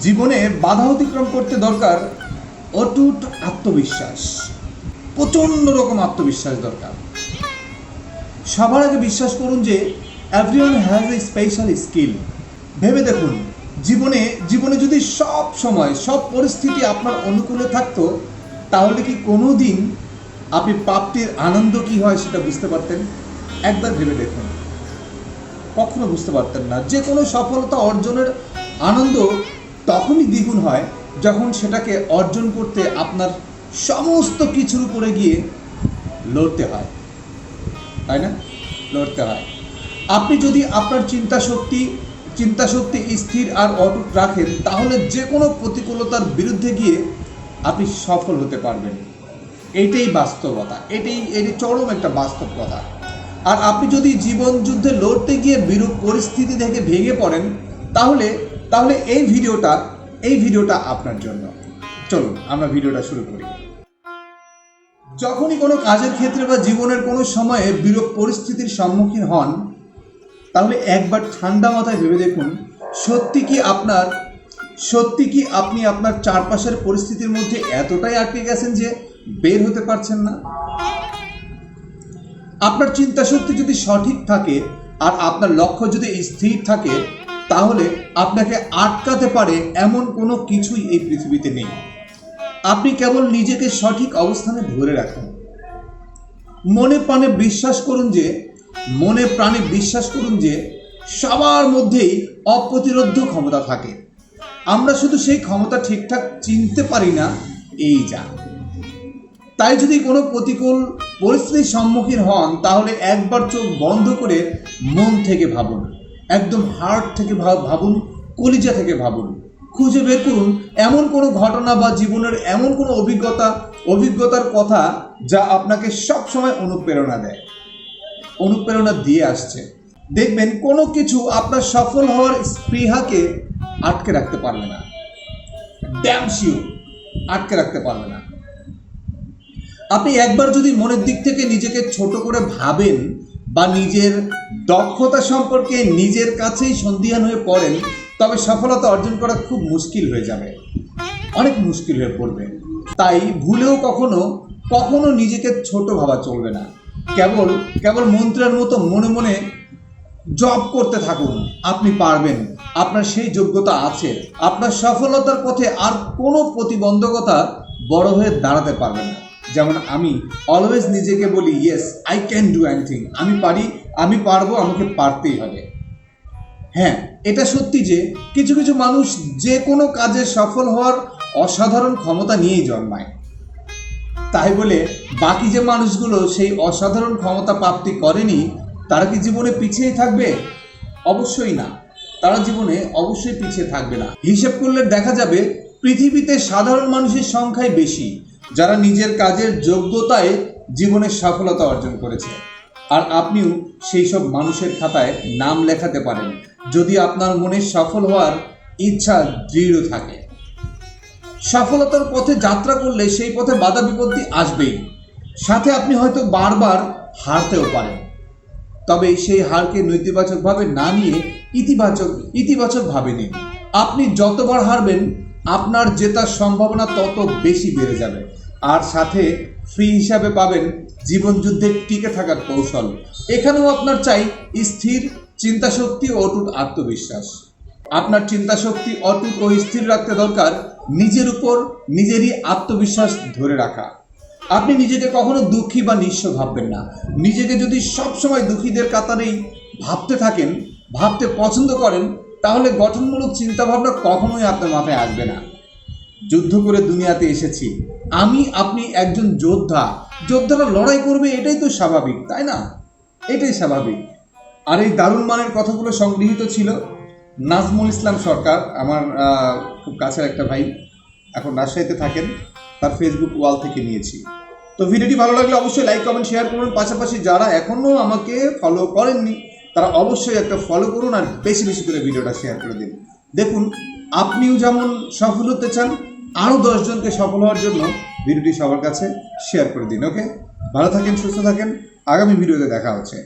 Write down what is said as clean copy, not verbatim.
জীবনে বাধা অতিক্রম করতে দরকার অটুট আত্মবিশ্বাস, প্রচণ্ড রকম আত্মবিশ্বাস দরকার। সবার আগে বিশ্বাস করুন যে everyone has a special skill. ভেবে দেখুন, জীবনে যদি সব সময় সব পরিস্থিতি আপনার অনুকূলে থাকতো, তাহলে কি কোনো দিন আপনি প্রাপ্তির আনন্দ কি হয় সেটা বুঝতে পারতেন? একবার ভেবে দেখুন, কখনো বুঝতে পারতেন না। যে কোনো সফলতা অর্জনের আনন্দ তখনই দ্বিগুণ হয় যখন সেটাকে অর্জন করতে আপনার সমস্ত কিছুর উপরে গিয়ে লড়তে হয়, তাই না? লড়তে হয়। আপনি যদি আপনার চিন্তা শক্তি স্থির আর অটুট রাখেন, তাহলে যে কোনো প্রতিকূলতার বিরুদ্ধে গিয়ে আপনি সফল হতে পারবেন। এইটাই বাস্তবতা, এটাই চরম একটা বাস্তব কথা। আর আপনি যদি জীবন যুদ্ধে লড়তে গিয়ে বিরূপ পরিস্থিতি থেকে ভেঙে পড়েন, তাহলে এই ভিডিওটা আপনার জন্য। চলুন আমরা ভিডিওটা শুরু করি। যখনই কোনো কাজের ক্ষেত্রে বা জীবনের কোনো সময়ে বিরূপ পরিস্থিতির সম্মুখীন হন, তাহলে একবার ঠান্ডা মাথায় ভেবে দেখুন, সত্যি কি আপনি আপনার চারপাশের পরিস্থিতির মধ্যে এতটাই আটকে গেছেন যে বের হতে পারছেন না? আপনার চিন্তা শক্তি যদি সঠিক থাকে আর আপনার লক্ষ্য যদি স্থির থাকে, তাহলে আপনাকে আটকাতে পারে এমন কোনো কিছুই এই পৃথিবীতে নেই। আপনি কেবল নিজেকে সঠিক অবস্থানে ধরে রাখুন। মনে প্রাণে বিশ্বাস করুন যে সবার মধ্যেই অপ্রতিরোধ্য ক্ষমতা থাকে। আমরা শুধু সেই ক্ষমতা ঠিকঠাক চিনতে পারি না, এই যা। তাই যদি কোনো প্রতিকূল পরিস্থিতির সম্মুখীন হন, তাহলে একবার চোখ বন্ধ করে মন থেকে ভাবুন, একদম হার্ট থেকে ভাবুন, কলিজা থেকে ভাবুন। খুঁজে বের করুন এমন কোনো ঘটনা বা জীবনের এমন কোনো অভিজ্ঞতার কথা যা আপনাকে সবসময় অনুপ্রেরণা দিয়ে আসছে। দেখবেন কোনো কিছু আপনার সফল হওয়ার স্পৃহাকে আটকে রাখতে পারবে না, ড্যাম শিওর আটকে রাখতে পারবে না। আপনি একবার যদি মনের দিক থেকে নিজেকে ছোট করে ভাবেন বা নিজের দক্ষতা সম্পর্কে নিজের কাছেই সন্দিহান হয়ে পড়েন, তবে সফলতা অর্জন করা খুব মুশকিল হয়ে যাবে, অনেক মুশকিল হয়ে পড়বে। তাই ভুলেও কখনো নিজেকে ছোট ভাবা চলবে না। কেবল মন্ত্রের মতো মনে মনে জপ করতে থাকুন, আপনি পারবেন, আপনার সেই যোগ্যতা আছে। আপনার সফলতার পথে আর কোনো প্রতিবন্ধকতা বড় হয়ে দাঁড়াতে পারবে না। যেমন আমি অলওয়েজ নিজেকে বলি, yes I can do anything, আমি পারি, আমি পারবো, আমাকে পারতেই হবে। হ্যাঁ, এটা সত্যি যে কিছু মানুষ যে কোনো কাজে সফল হওয়ার অসাধারণ ক্ষমতা নিয়েই জন্মায়। তাই বলে বাকি যে মানুষগুলো সেই অসাধারণ ক্ষমতা প্রাপ্তি করেনি, তারা কি জীবনে পিছিয়ে থাকবে? অবশ্যই না, তারা জীবনে অবশ্যই পিছিয়ে থাকবে না। হিসেব করলে দেখা যাবে পৃথিবীতে সাধারণ মানুষের সংখ্যাই বেশি, যারা নিজের কাজের যোগ্যতায় জীবনের সফলতা অর্জন করেছে। আর আপনিও সেই সব মানুষের খাতায় নাম লেখাতে পারেন, যদি আপনার মনে সফল হওয়ার ইচ্ছা দৃঢ় থাকে। সফলতার পথে যাত্রা করলে সেই পথে বাধা বিপত্তি আসবেই, সাথে আপনি হয়তো বারবার হারতেও পারেন। তবে সেই হারকে নেতিবাচকভাবে না নিয়ে ইতিবাচকভাবে নিন। আপনি যতবার হারবেন, আপনার জেতার সম্ভাবনা তত বেশি বেড়ে যাবে। আর সাথে ফ্রি হিসাবে পাবেন জীবন যুদ্ধে টিকে থাকার কৌশল। এখানেও আপনার চাই স্থির চিন্তাশক্তি ও অটুট আত্মবিশ্বাস। আপনার চিন্তাশক্তি অটুট ও স্থির রাখতে দরকার নিজের উপর নিজেরই আত্মবিশ্বাস ধরে রাখা। আপনি নিজেকে কখনো দুঃখী বা নিঃস্ব ভাববেন না। নিজেকে যদি সবসময় দুঃখীদের কাতারেই ভাবতে পছন্দ করেন, তাহলে গঠনমূলক চিন্তাভাবনা কখনোই আপনার মাথায় আসবে না। যুদ্ধ করে দুনিয়াতে এসেছি, আপনি একজন যোদ্ধারা লড়াই করবে, এটাই তো স্বাভাবিক, তাই না? এটাই স্বাভাবিক। আর এই দারুণ মানের কথাগুলো সংগৃহীত ছিল নাজমুল ইসলাম সরকার, আমার খুব কাছের একটা ভাই, এখন রাজশাহীতে থাকেন, তার ফেসবুক ওয়াল থেকে নিয়েছি। তো ভিডিওটি ভালো লাগলে অবশ্যই লাইক কমেন্ট শেয়ার করুন। পাশাপাশি যারা এখনও আমাকে ফলো করেননি, তারা অবশ্যই একটা ফলো করুন আর বেশি করে ভিডিওটা শেয়ার করে দিন। দেখুন, আপনিও যেমন সফল হতে চান, আরও 10 জনকে সফল হওয়ার জন্য ভিডিওটি সবার কাছে শেয়ার করে দিন। ওকে, ভালো থাকেন, সুস্থ থাকেন, আগামী ভিডিওতে দেখা হচ্ছে।